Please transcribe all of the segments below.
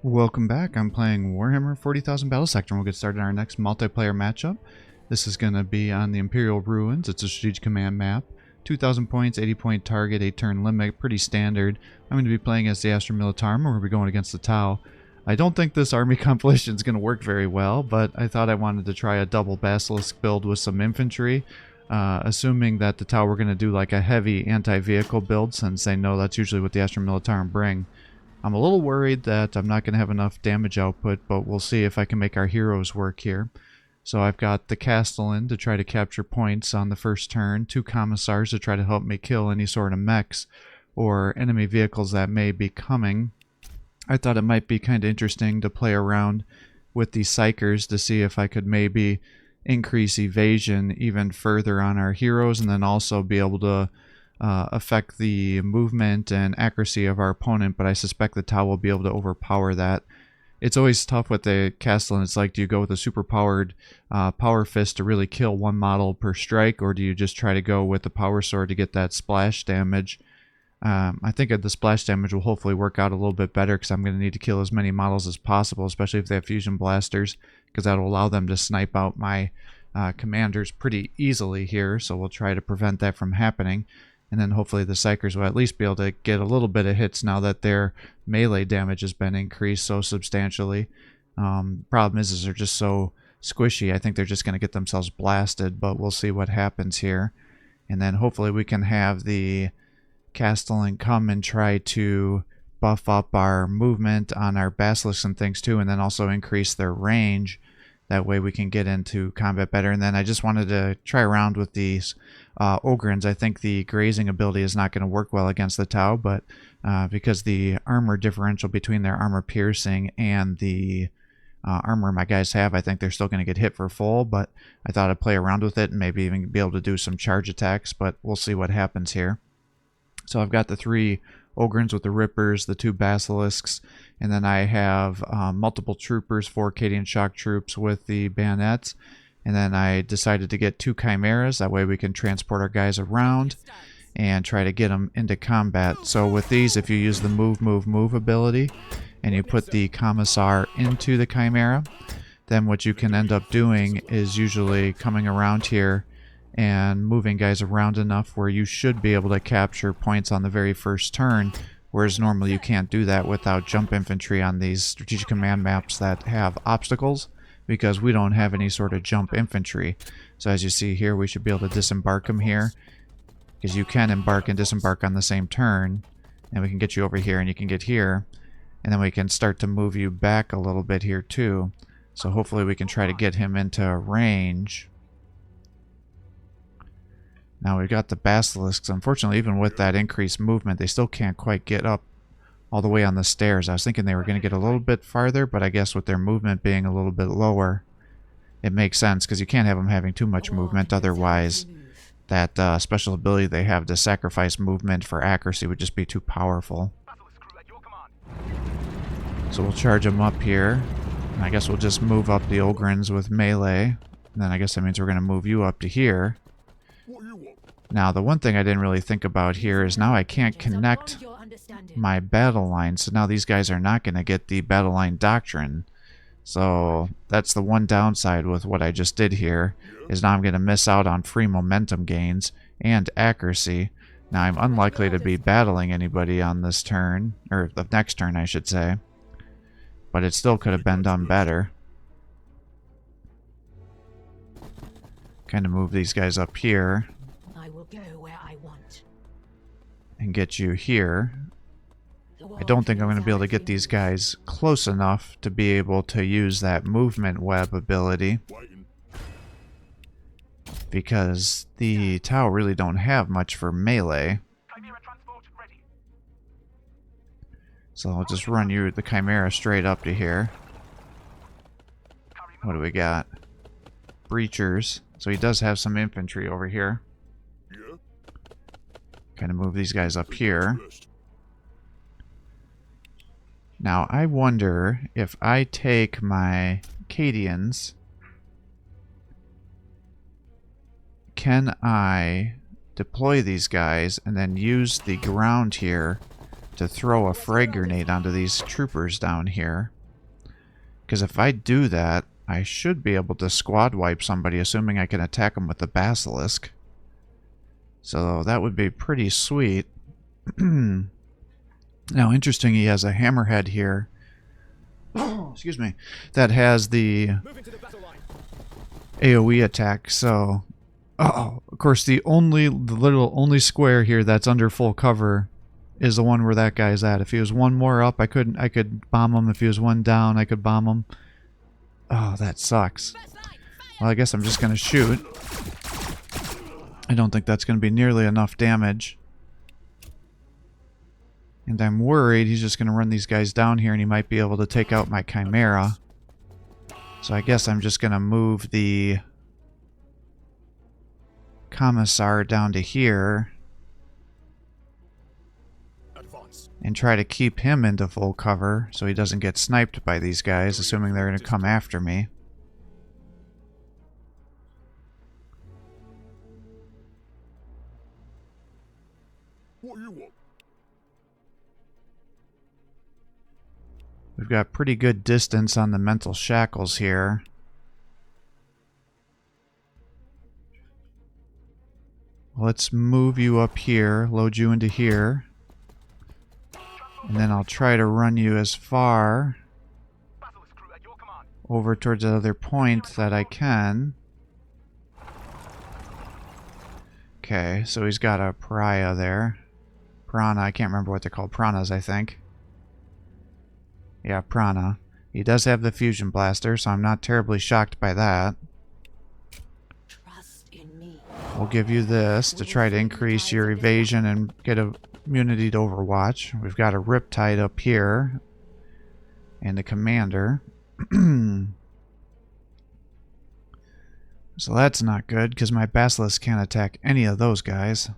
Welcome back. I'm playing Warhammer 40,000 Battlesector, and we'll get started on our next multiplayer matchup. This is going to be on the Imperial Ruins. It's a strategic command map. 2,000 points, 80-point target, 8-turn limit, pretty standard. I'm going to be playing as the Astra Militarum, and we're going to be going against the Tau. I don't think this army composition is going to work very well, but I thought I wanted to try a double Basilisk build with some infantry, assuming that the Tau were going to do like a heavy anti-vehicle build, since they know that's usually what the Astra Militarum bring. I'm a little worried that I'm not going to have enough damage output, but we'll see if I can make our heroes work here. So I've got the Castellan to try to capture points on the first turn, 2 Commissars to try to help me kill any sort of mechs or enemy vehicles that may be coming. I thought it might be kind of interesting to play around with the Psychers to see if I could maybe increase evasion even further on our heroes, and then also be able to affect the movement and accuracy of our opponent, but I suspect the Tau will be able to overpower that. It's always tough with the Castellan. It's like, do you go with a super powered power fist to really kill one model per strike, or do you just try to go with the power sword to get that splash damage? I think the splash damage will hopefully work out a little bit better, because I'm going to need to kill as many models as possible, especially if they have fusion blasters, because that will allow them to snipe out my commanders pretty easily here, so we'll try to prevent that from happening. And then hopefully the Psychers will at least be able to get a little bit of hits now that their melee damage has been increased so substantially. Problem is they're just so squishy. I think they're just going to get themselves blasted, but we'll see what happens here. And then hopefully we can have the Castellan come and try to buff up our movement on our Basilisks and things too, and then also increase their range. That way we can get into combat better. And then I just wanted to try around with these Ogrins. I think the grazing ability is not going to work well against the Tau, but because the armor differential between their armor piercing and the armor my guys have, I think they're still going to get hit for full, but I thought I'd play around with it and maybe even be able to do some charge attacks, but we'll see what happens here. So I've got the 3 Ogrins with the Rippers, the 2 Basilisks, and then I have multiple troopers, 4 Cadian shock troops with the bayonets. And then I decided to get 2 Chimeras, that way we can transport our guys around and try to get them into combat. So with these, if you use the move ability and you put the Commissar into the Chimera, then what you can end up doing is usually coming around here and moving guys around enough where you should be able to capture points on the very first turn, whereas normally you can't do that without jump infantry on these strategic command maps that have obstacles, because we don't have any sort of jump infantry. So as you see here, we should be able to disembark them here, because you can embark and disembark on the same turn, and we can get you over here and you can get here, and then we can start to move you back a little bit here too. So hopefully we can try to get him into range. Now we've got the Basilisks. Unfortunately, even with that increased movement, they still can't quite get up all the way on the stairs. I was thinking they were going to get a little bit farther, but I guess with their movement being a little bit lower, it makes sense, because you can't have them having too much movement. Otherwise, that special ability they have to sacrifice movement for accuracy would just be too powerful. So we'll charge them up here. And I guess we'll just move up the Ogrins with melee. And then I guess that means we're going to move you up to here. Now, the one thing I didn't really think about here is now I can't connect my battle line, so now these guys are not going to get the battle line doctrine. So that's the one downside with what I just did here, is now I'm going to miss out on free momentum gains and accuracy. Now, I'm unlikely to be battling anybody on this turn, or the next turn I should say, but it still could have been done better. Kind of move these guys up here and get you here. I don't think I'm going to be able to get these guys close enough to be able to use that movement web ability, because the Tau really don't have much for melee. So I'll just run you the Chimera straight up to here. What do we got? Breachers. So he does have some infantry over here. Kind of move these guys up here. Now, I wonder if I take my Cadians, can I deploy these guys and then use the ground here to throw a frag grenade onto these troopers down here. Because if I do that, I should be able to squad wipe somebody, assuming I can attack them with the Basilisk. So that would be pretty sweet. Now, interesting, he has a hammerhead here. Excuse me. That has the AoE attack, so... Oh, of course, the little only square here that's under full cover is the one where that guy's at. If he was one more up, I could bomb him. If he was one down, I could bomb him. Oh, that sucks. Well, I guess I'm just going to shoot. I don't think that's going to be nearly enough damage. And I'm worried he's just going to run these guys down here and he might be able to take out my Chimera. So I guess I'm just going to move the Commissar down to here and try to keep him into full cover so he doesn't get sniped by these guys, assuming they're going to come after me. What you want? We've got pretty good distance on the mental shackles here. Let's move you up here, load you into here. And then I'll try to run you as far over towards the other point that I can. Okay, so he's got a pariah there. Piranha, I can't remember what they're called. Piranhas, I think. Yeah, Piranha. He does have the fusion blaster, so I'm not terribly shocked by that. We'll give you this to try to increase your evasion and get immunity to Overwatch. We've got a Riptide up here. And a Commander. So that's not good, because my Basilisk can't attack any of those guys.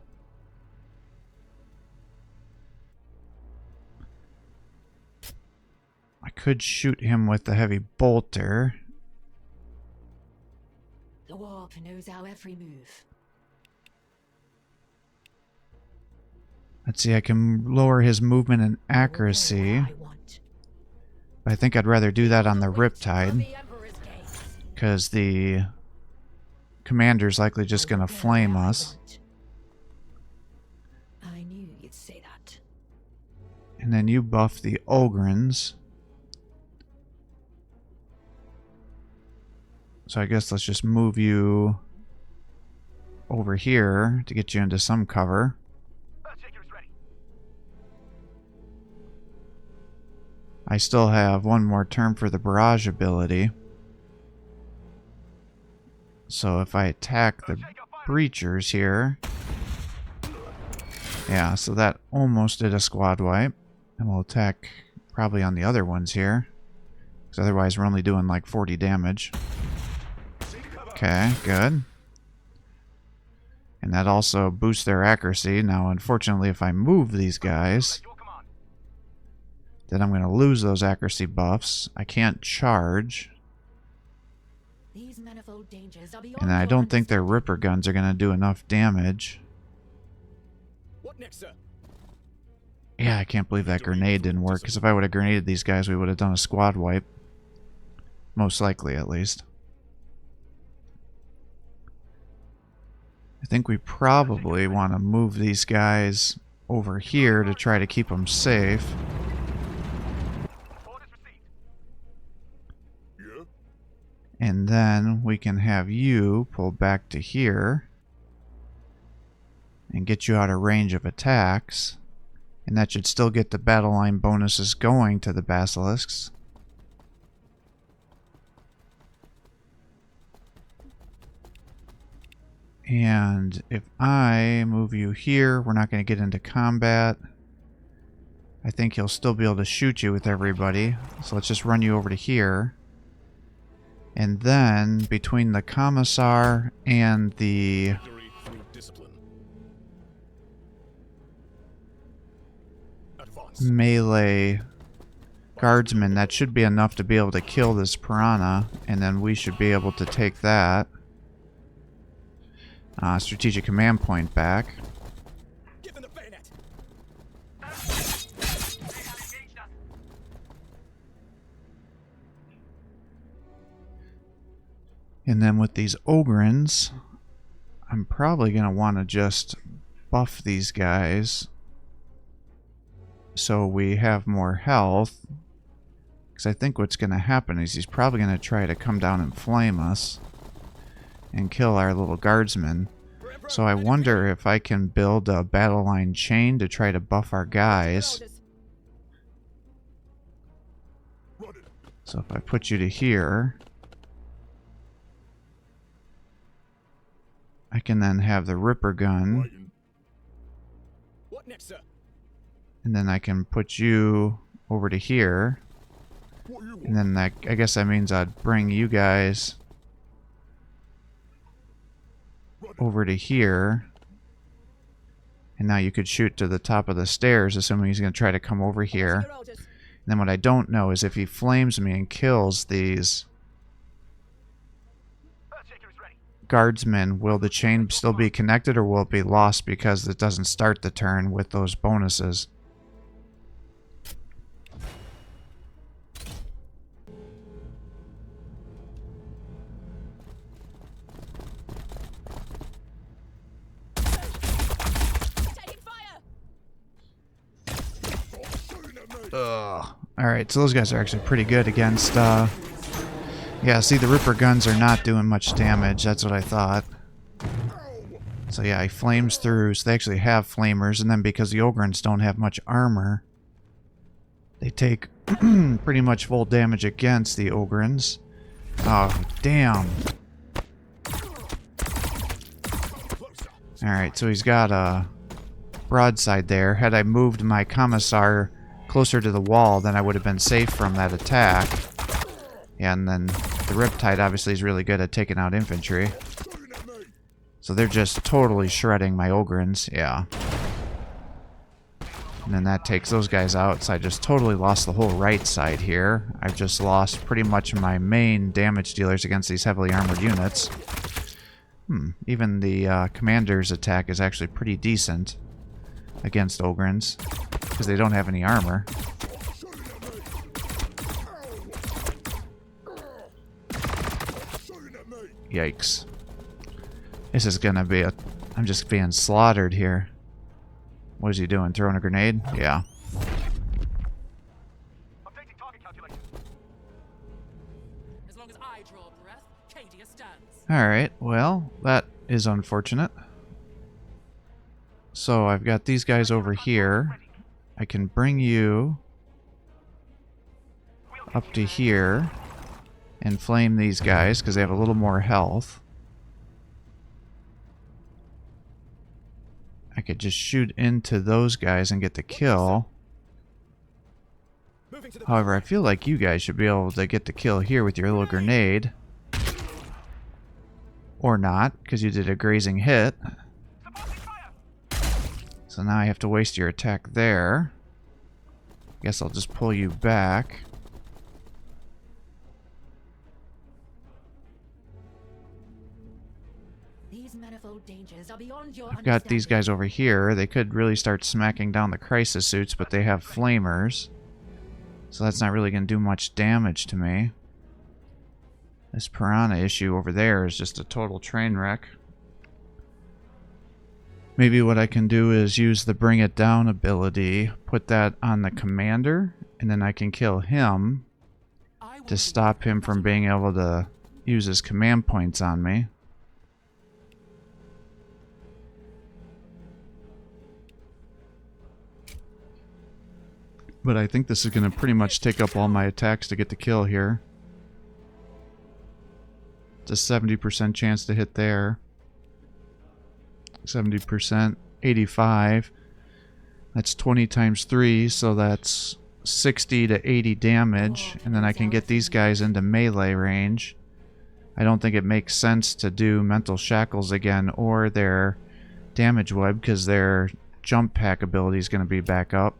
I could shoot him with the Heavy Bolter. The Warp knows our every move. Let's see, I can lower his movement and accuracy. But I think I'd rather do that on the Riptide, because the Commander's likely just going to flame us. I knew you'd say that. And then you buff the Ogrins. So I guess let's just move you over here to get you into some cover. I still have one more turn for the barrage ability. So if I attack the breachers here... Yeah, so that almost did a squad wipe. And we'll attack probably on the other ones here. Because otherwise we're only doing like 40 damage. Okay, good. And that also boosts their accuracy. Now, unfortunately, if I move these guys, then I'm going to lose those accuracy buffs. I can't charge. And I don't think their Ripper guns are going to do enough damage. What next, sir? Yeah, I can't believe that grenade didn't work, because if I would have grenaded these guys, we would have done a squad wipe. Most likely, at least. I think we probably want to move these guys over here to try to keep them safe. Yeah? And then we can have you pull back to here and get you out of range of attacks. And that should still get the battle line bonuses going to the Basilisks. And if I move you here, we're not going to get into combat. I think he'll still be able to shoot you with everybody. So let's just run you over to here. And then, between the Commissar and the melee guardsman, that should be enough to be able to kill this Piranha. And then we should be able to take that strategic command point back. And then with these Ogrins, I'm probably going to want to just buff these guys so we have more health. Because I think what's going to happen is he's probably going to try to come down and flame us and kill our little guardsmen. So I wonder if I can build a battle line chain to try to buff our guys. So if I put you to here, I can then have the Ripper gun. What next, sir? And then I can put you over to here. And then that, I guess that means I'd bring you guys over to here. And now you could shoot to the top of the stairs, assuming he's going to try to come over here. And then what I don't know is if he flames me and kills these guardsmen, will the chain still be connected or will it be lost because it doesn't start the turn with those bonuses? Alright, so those guys are actually pretty good against, yeah, see, the Ripper guns are not doing much damage. That's what I thought. So yeah, he flames through, so they actually have flamers, and then because the Ogrins don't have much armor, they take pretty much full damage against the Ogrins. Oh, damn. Alright, so he's got a broadside there. Had I moved my Commissar closer to the wall, then I would have been safe from that attack. Yeah, and then the Riptide obviously is really good at taking out infantry. So they're just totally shredding my Ogrins, yeah. And then that takes those guys out, so I just totally lost the whole right side here. I've just lost pretty much my main damage dealers against these heavily armored units. Even the commander's attack is actually pretty decent against Ogrins, because they don't have any armor. Yikes. This is gonna be a... I'm just being slaughtered here. What is he doing? Throwing a grenade? Yeah. Updating target calculation. As long as I draw a breath, Cadia stands. Alright, well, that is unfortunate. So I've got these guys over here. I can bring you up to here and flame these guys because they have a little more health. I could just shoot into those guys and get the kill. However, I feel like you guys should be able to get the kill here with your little grenade. Or not, because you did a grazing hit. So now I have to waste your attack there. Guess I'll just pull you back. These manifold dangers are beyond your I've got these understanding. guys over here. They could really start smacking down the crisis suits, but they have flamers. So that's not really going to do much damage to me. This piranha issue over there is just a total train wreck. Maybe what I can do is use the Bring It Down ability, put that on the commander, and then I can kill him to stop him from being able to use his command points on me. But I think this is going to pretty much take up all my attacks to get the kill here. It's a 70% chance to hit there. 70%, 85. That's 20 times 3, so that's 60 to 80 damage. And then I can get these guys into melee range. I don't think it makes sense to do Mental Shackles again or their Damage Web because their jump pack ability is going to be back up.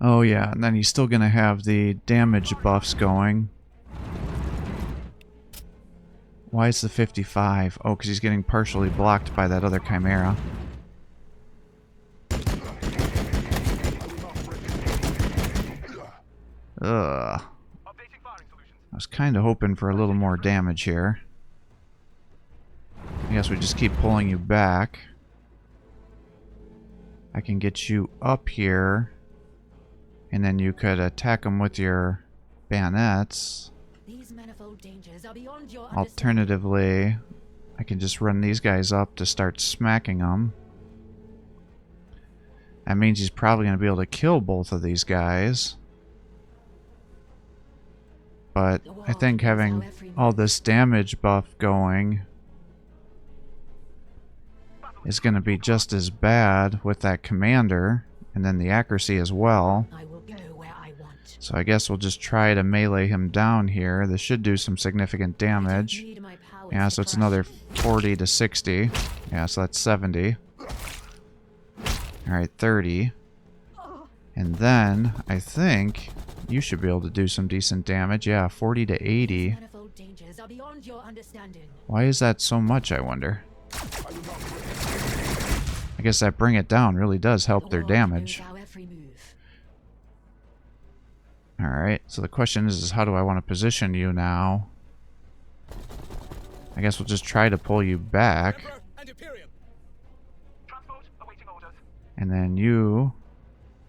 Oh yeah, and then he's still going to have the damage buffs going. Why is the 55? Oh, because he's getting partially blocked by that other Chimera. Ugh. Updating firing solutions. I was kind of hoping for a little more damage here. I guess we just keep pulling you back. I can get you up here, and then you could attack them with your bayonets. These manifold dangers are beyond your understanding. Alternatively, I can just run these guys up to start smacking them. That means he's probably going to be able to kill both of these guys. But I think having all this damage buff going is going to be just as bad with that commander, and then the accuracy as well. I will go where I want. So I guess we'll just try to melee him down here. This should do some significant damage. Need my powers Yeah, to so it's crush. another 40 to 60. Yeah, so that's 70. Alright, 30. And then, I think, you should be able to do some decent damage. Yeah, 40 to 80. Manifold dangers are beyond your understanding. Why is that so much, I wonder? I guess that bring it down really does help their The world damage. knows our every move. Alright, so the question is how do I want to position you now? I guess we'll just try to pull you back. Emperor and Imperium. Transport awaiting orders. And then you,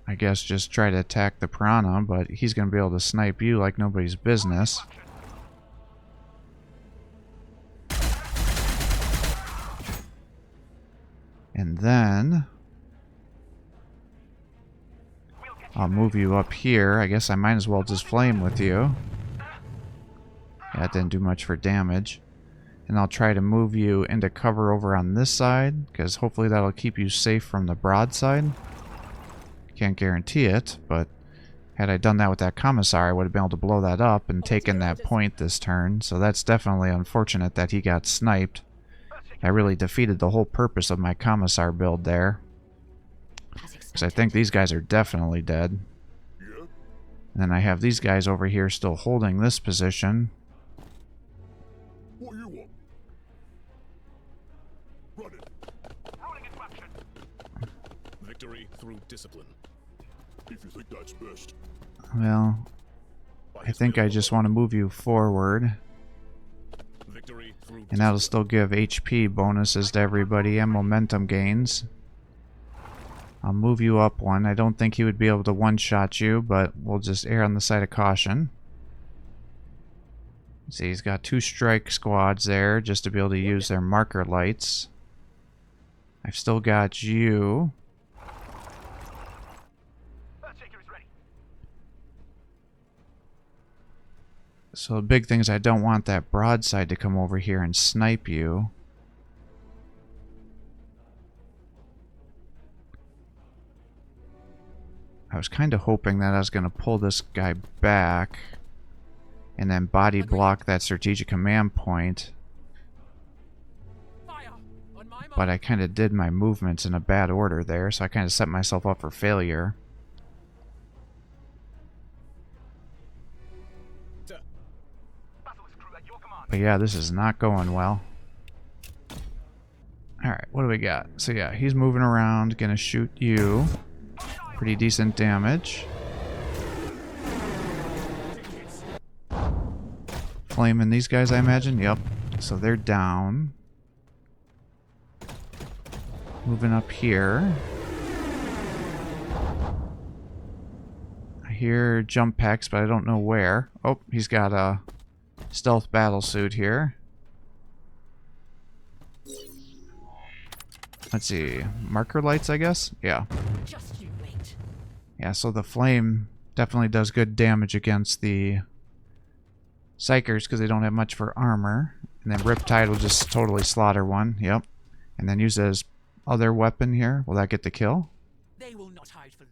I guess, just try to attack the piranha, but he's going to be able to snipe you like nobody's business. And then I'll move you up here. I guess I might as well just flame with you. Yeah, it didn't do much for damage. And I'll try to move you into cover over on this side, because hopefully that'll keep you safe from the broadside. Can't guarantee it, but had I done that with that commissar, I would have been able to blow that up and taken that point this turn. So that's definitely unfortunate that he got sniped. I really defeated the whole purpose of my commissar build there. As Because I think these guys are definitely dead. Yeah. And then I have these guys over here still holding this position. What you want? Run it. Rolling into action. Victory through discipline. If you think that's best. Well, I think I just want to move you forward. Victory through And that'll still give HP bonuses to everybody and momentum gains. I'll move you up one. I don't think he would be able to one-shot you, but we'll just err on the side of caution. See, he's got 2 strike squads there just to be able to use their marker lights. I've still got you. Earthshaker is ready. So the big thing is I don't want that broadside to come over here and snipe you. I was kind of hoping that I was going to pull this guy back and then body block that strategic command point. Fire on my mark. But I kind of did my movements in a bad order there, so I kind of set myself up for failure. Sir. Basilisk crew at your command. But yeah, this is not going well. Alright, what do we got? So yeah, he's moving around, gonna shoot you. Pretty decent damage. Flaming these guys, I imagine? Yep. So they're down. Moving up here. I hear jump packs, but I don't know where. Oh, he's got a stealth battle suit here. Let's see. Marker lights, I guess? Yeah. Just you wait. Yeah, so the flame definitely does good damage against the Psychers because they don't have much for armor. And then Riptide will just totally slaughter one. Yep. And then use his other weapon here. Will that get the kill? They will not hide for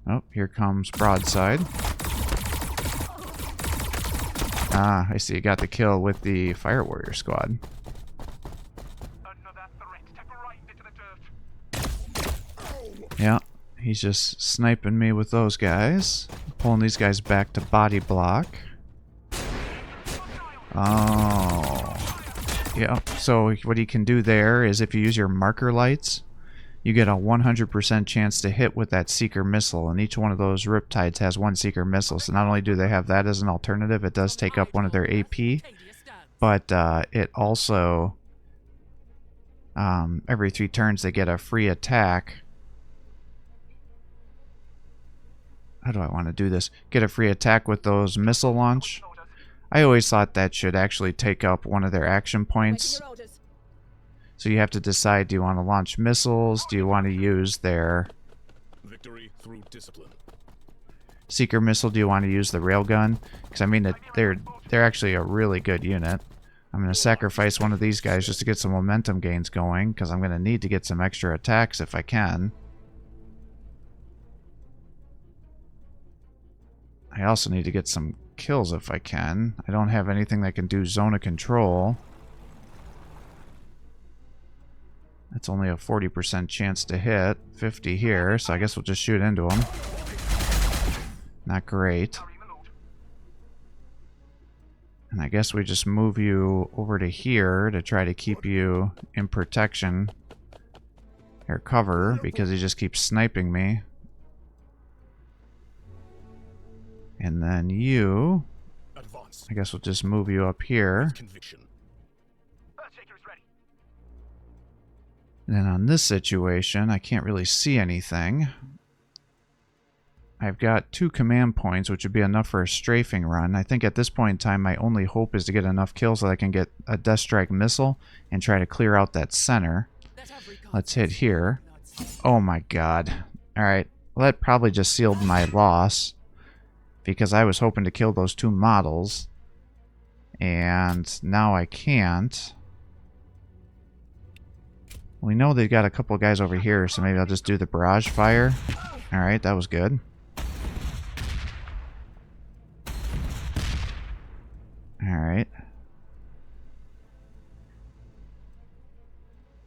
long. Oh, here comes Broadside. Ah, I see. You got the kill with the Fire Warrior squad. Another threat to grind into the dirt. Yeah, he's just sniping me with those guys. Pulling these guys back to body block. Oh. Yeah, so what he can do there is if you use your marker lights, you get a 100% chance to hit with that Seeker missile, and each one of those Riptides has one Seeker missile. So not only do they have that as an alternative, it does take up one of their AP, but it also, every 3 turns they get a free attack. How do I want to do this? Get a free attack with those missile launch. I always thought that should actually take up one of their action points. So you have to decide, do you want to launch missiles? Do you want to use their Victory through discipline. Seeker missile? Do you want to use the railgun? Because I mean, they're actually a really good unit. I'm going to sacrifice one of these guys just to get some momentum gains going, because I'm going to need to get some extra attacks if I can. I also need to get some kills if I can. I don't have anything that can do zone of control. That's only a 40% chance to hit. 50 here, so I guess we'll just shoot into them. Not great. And I guess we just move you over to here to try to keep you in protection. Or cover, because he just keeps sniping me. And then you, Advance. I guess we'll just move you up here. Conviction. And then on this situation, I can't really see anything. I've got 2 command points, which would be enough for a strafing run. I think at this point in time, my only hope is to get enough kills so that I can get a Death Strike missile and try to clear out that center. Let's hit here. Oh my god. Alright, well that probably just sealed my loss, because I was hoping to kill those 2 models. And now I can't. We know they've got a couple guys over here, so maybe I'll just do the barrage fire. Alright, that was good. Alright.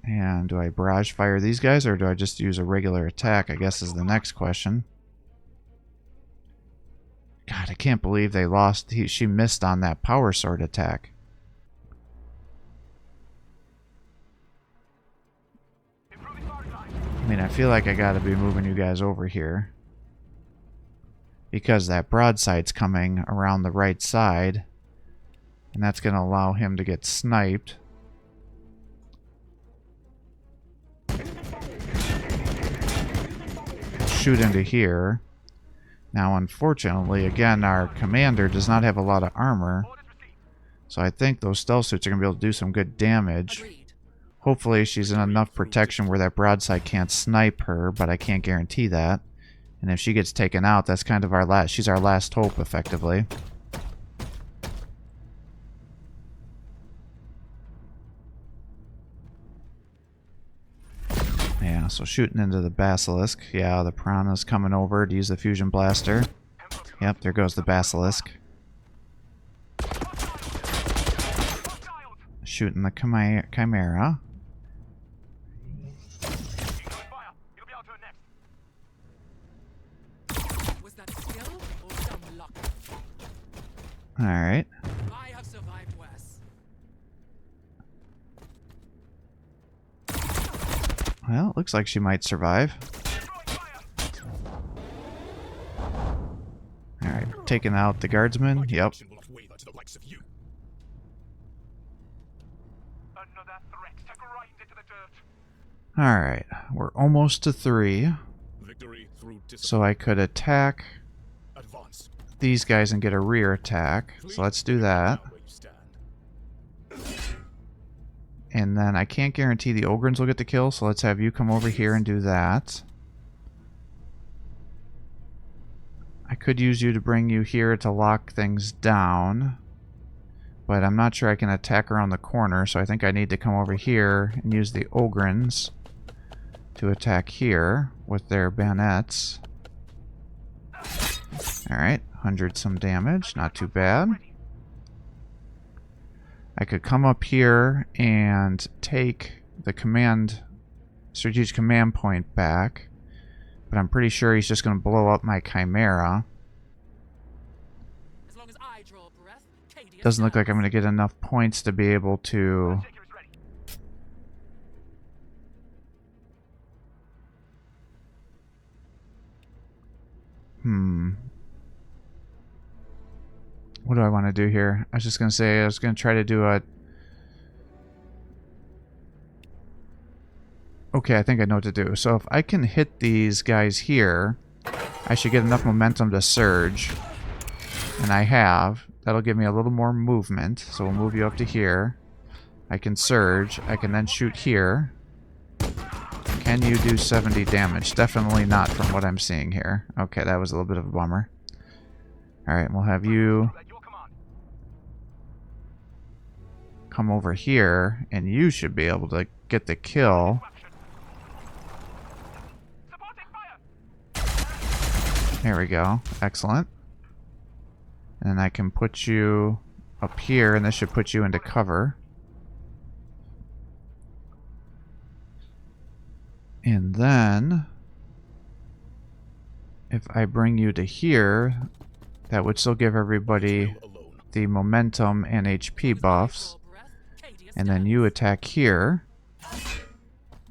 And do I barrage fire these guys, or do I just use a regular attack, I guess is the next question. God, I can't believe they lost. She missed on that power sword attack. I mean, I feel like I gotta be moving you guys over here, because that broadside's coming around the right side, and that's gonna allow him to get sniped. Shoot into here. Now, unfortunately, again, our commander does not have a lot of armor, so I think those stealth suits are gonna be able to do some good damage. Hopefully she's in enough protection where that broadside can't snipe her, but I can't guarantee that. And if she gets taken out, that's kind of our last... she's our last hope, effectively. Yeah, so shooting into the Basilisk. Yeah, the Piranha's coming over to use the Fusion Blaster. Yep, there goes the Basilisk. Shooting the Chimera. Alright. I have survived worse. Well, it looks like she might survive. Alright, taking out the guardsman. Yep. Alright, we're almost to 3. So I could attack these guys and get a rear attack. So let's do that. And then I can't guarantee the Ogrins will get the kill, so let's have you come over here and do that. I could use you to bring you here to lock things down, but I'm not sure I can attack around the corner, so I think I need to come over here and use the Ogrins to attack here with their bayonets. Alright, 100 some damage, not too bad. I could come up here and take the strategic command point back, but I'm pretty sure he's just going to blow up my Chimera. As long as I draw breath, Doesn't look like I'm going to get enough points to be able to What do I want to do here? I was just going to say I was going to try to do a... Okay, I think I know what to do. So if I can hit these guys here, I should get enough momentum to surge. And I have. That'll give me a little more movement. So we'll move you up to here. I can surge. I can then shoot here. Can you do 70 damage? Definitely not from what I'm seeing here. Okay, that was a little bit of a bummer. Alright, we'll have you come over here, and you should be able to get the kill. There we go. Excellent. And then I can put you up here, and this should put you into cover. And then, if I bring you to here, that would still give everybody the momentum and HP buffs. And then you attack here.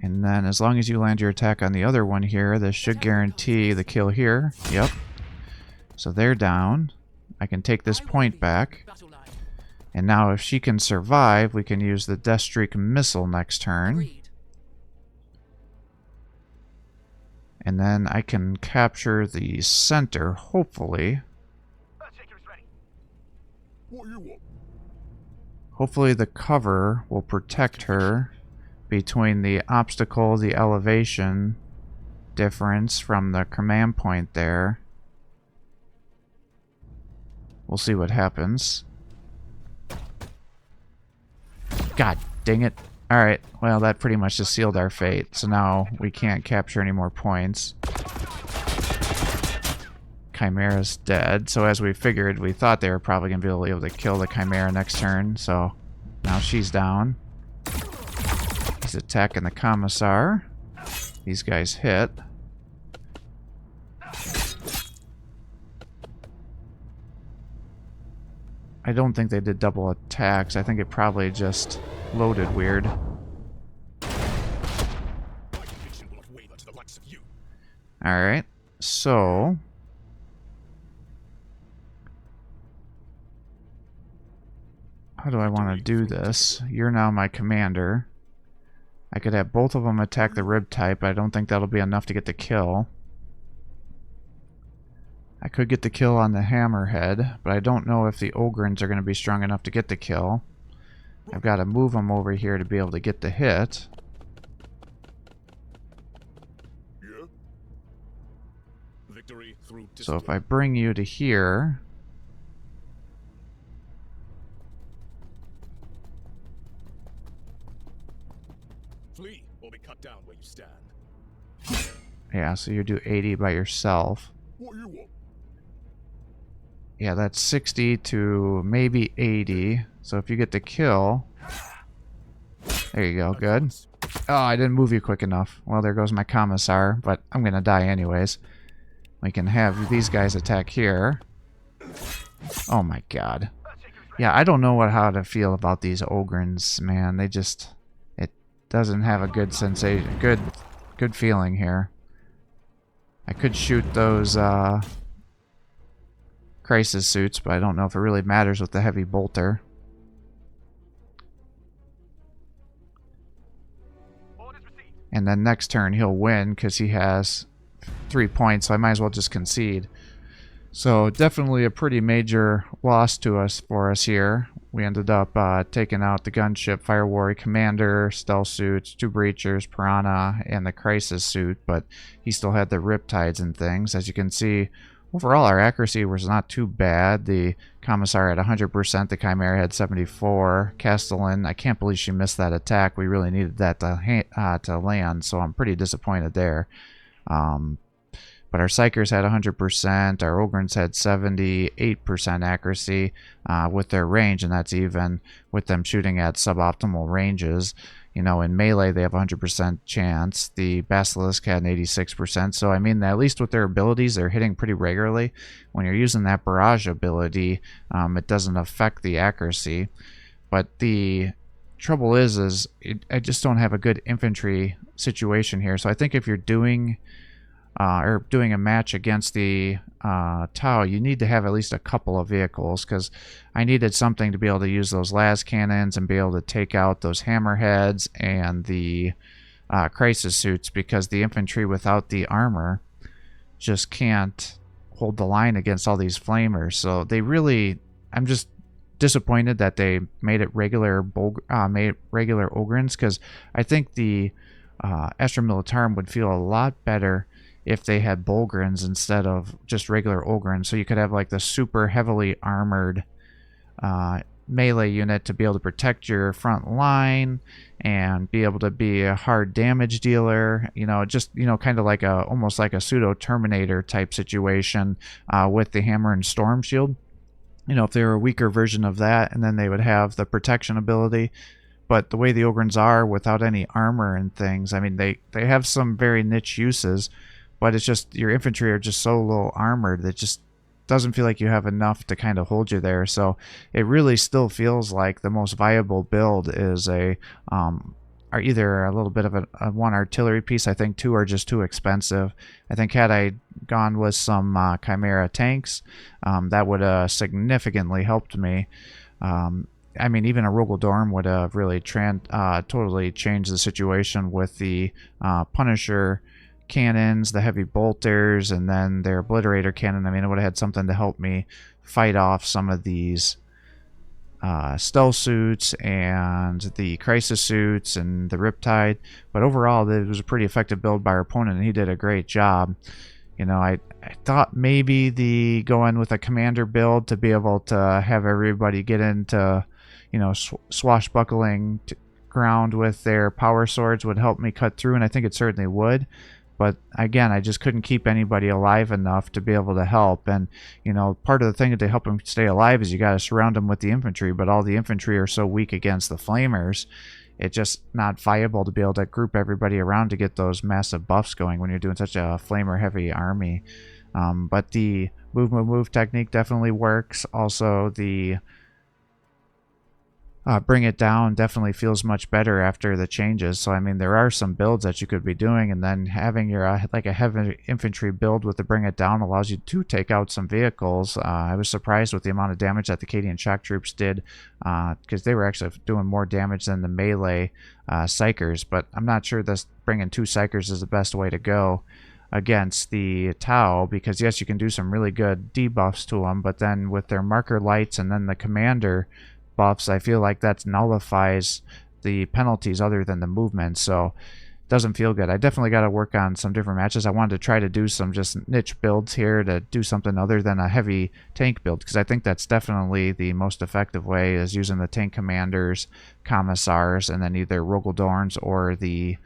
And then as long as you land your attack on the other one here, this should guarantee the kill here. Yep. So they're down. I can take this point back. And now if she can survive, we can use the Death Streak missile next turn. And then I can capture the center, hopefully. Hopefully the cover will protect her between the obstacle, the elevation difference from the command point there. We'll see what happens. God dang it. Alright, well that pretty much just sealed our fate. So now we can't capture any more points. Chimera's dead. So as we figured, we thought they were probably going to be able to kill the Chimera next turn. So now she's down. He's attacking the Commissar. These guys hit. I don't think they did double attacks. I think it probably just loaded weird. Alright, so... how do I want to do this? You're now my commander. I could have both of them attack the rib type, but I don't think that'll be enough to get the kill. I could get the kill on the hammerhead, but I don't know if the Ogrins are going to be strong enough to get the kill. I've got to move them over here to be able to get the hit. Yeah. Victory through So if I bring you to here... flee or be cut down where you stand. yeah, so you do 80 by yourself. What you want? Yeah, that's 60 to maybe 80. So if you get the kill... there you go, good. Oh, I didn't move you quick enough. Well, there goes my Commissar, but I'm gonna die anyways. We can have these guys attack here. Oh my god. Yeah, I don't know how to feel about these Ogrins, man. They just... it doesn't have a good sensation, good feeling here. I could shoot those, crisis suits, but I don't know if it really matters with the heavy bolter. And then next turn he'll win because he has 3 points, so I might as well just concede. So definitely a pretty major loss for us here. We ended up taking out the gunship, Fire Warrior Commander, stealth suits, 2 breachers, Piranha, and the crisis suit, but he still had the riptides and things. As you can see, overall our accuracy was not too bad. The Commissar had 100%, the Chimera had 74. Castellan, I can't believe she missed that attack. We really needed that to land, so I'm pretty disappointed there. But our Psychers had 100%, our Ogrins had 78% accuracy with their range, and that's even with them shooting at suboptimal ranges. You know, in melee they have 100% chance. The Basilisk had an 86%, so I mean, at least with their abilities, they're hitting pretty regularly. When you're using that barrage ability, it doesn't affect the accuracy. But the trouble is I just don't have a good infantry situation here. So I think if you're doing or doing a match against the Tau, you need to have at least a couple of vehicles, because I needed something to be able to use those las cannons and be able to take out those hammerheads and the crisis suits, because the infantry without the armor just can't hold the line against all these flamers. So they really, I'm just disappointed that they made it regular Ogrins, because I think the Astra Militarum would feel a lot better if they had Bolgrins instead of just regular Ogrins. So you could have like the super heavily armored melee unit to be able to protect your front line and be able to be a hard damage dealer, just kind of like almost like a pseudo Terminator type situation with the hammer and storm shield. If they were a weaker version of that, and then they would have the protection ability. But the way the Ogrins are without any armor and things, I mean, they have some very niche uses, but it's just your infantry are just so low armored that just doesn't feel like you have enough to kind of hold you there. So it really still feels like the most viable build is are either a little bit of a one artillery piece. I think two are just too expensive. I think had I gone with some Chimera tanks, that would have significantly helped me. I mean, even a Rogaldorm would have really totally changed the situation with the Punisher cannons, the heavy bolters, and then their obliterator cannon. I mean, it would have had something to help me fight off some of these stealth suits and the crisis suits and the Riptide. But overall, it was a pretty effective build by our opponent, and he did a great job. I thought maybe the going with a commander build to be able to have everybody get into swashbuckling ground with their power swords would help me cut through, and I think it certainly would. But again, I just couldn't keep anybody alive enough to be able to help. And, part of the thing to help them stay alive is you got to surround them with the infantry. But all the infantry are so weak against the flamers, it's just not viable to be able to group everybody around to get those massive buffs going when you're doing such a flamer-heavy army. But the move technique definitely works. Also, the bring it down definitely feels much better after the changes. So I mean, there are some builds that you could be doing, and then having your like a heavy infantry build with the bring it down allows you to take out some vehicles. I was surprised with the amount of damage that the Cadian shock troops did, because they were actually doing more damage than the melee psychers. But I'm not sure this bringing two psychers is the best way to go against the Tau, because yes, you can do some really good debuffs to them, but then with their marker lights and then the commander buffs, I feel like that nullifies the penalties other than the movement, so it doesn't feel good. I definitely got to work on some different matches. I wanted to try to do some just niche builds here to do something other than a heavy tank build, because I think that's definitely the most effective way, is using the tank commanders, commissars, and then either Rogaldorns or the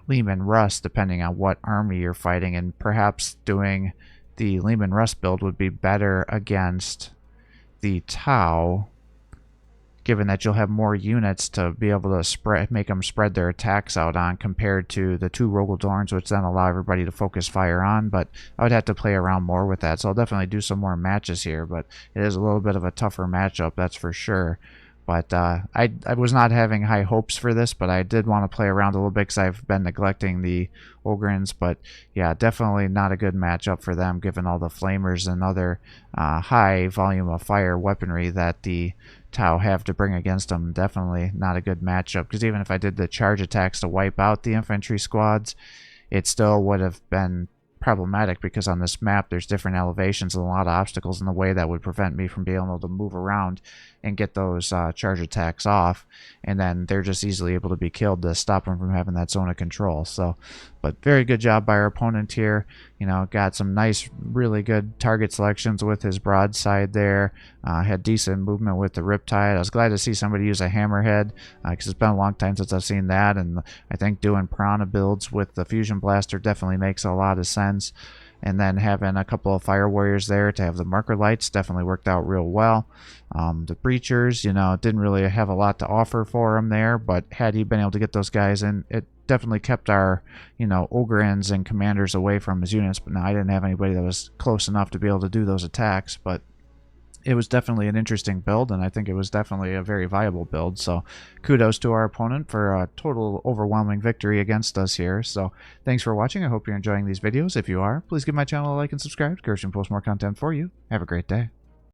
Lehman Russ, depending on what army you're fighting. And perhaps doing the Lehman Russ build would be better against the Tau, given that you'll have more units to be able to make them spread their attacks out on, compared to the two Rogaldorns, which then allow everybody to focus fire on. But I would have to play around more with that, so I'll definitely do some more matches here. But it is a little bit of a tougher matchup, that's for sure. But I was not having high hopes for this, but I did want to play around a little bit because I've been neglecting the Ogrins. But yeah, definitely not a good matchup for them, given all the flamers and other high volume of fire weaponry that the Tau have to bring against them. Definitely not a good matchup, because even if I did the charge attacks to wipe out the infantry squads, it still would have been problematic, because on this map there's different elevations and a lot of obstacles in the way that would prevent me from being able to move around and get those charge attacks off, and then they're just easily able to be killed to stop them from having that zone of control. So, but very good job by our opponent here. Got some nice, really good target selections with his broadside there. Had decent movement with the Riptide. I was glad to see somebody use a Hammerhead, because it's been a long time since I've seen that, and I think doing Piranha builds with the Fusion Blaster definitely makes a lot of sense. And then having a couple of Fire Warriors there to have the marker lights definitely worked out real well. The Breachers, didn't really have a lot to offer for him there, but had he been able to get those guys in, it definitely kept our, Ogrins and Commanders away from his units. But now I didn't have anybody that was close enough to be able to do those attacks, but it was definitely an interesting build, and I think it was definitely a very viable build. So kudos to our opponent for a total overwhelming victory against us here. So thanks for watching. I hope you're enjoying these videos. If you are, please give my channel a like and subscribe. Gershon posts more content for you. Have a great day.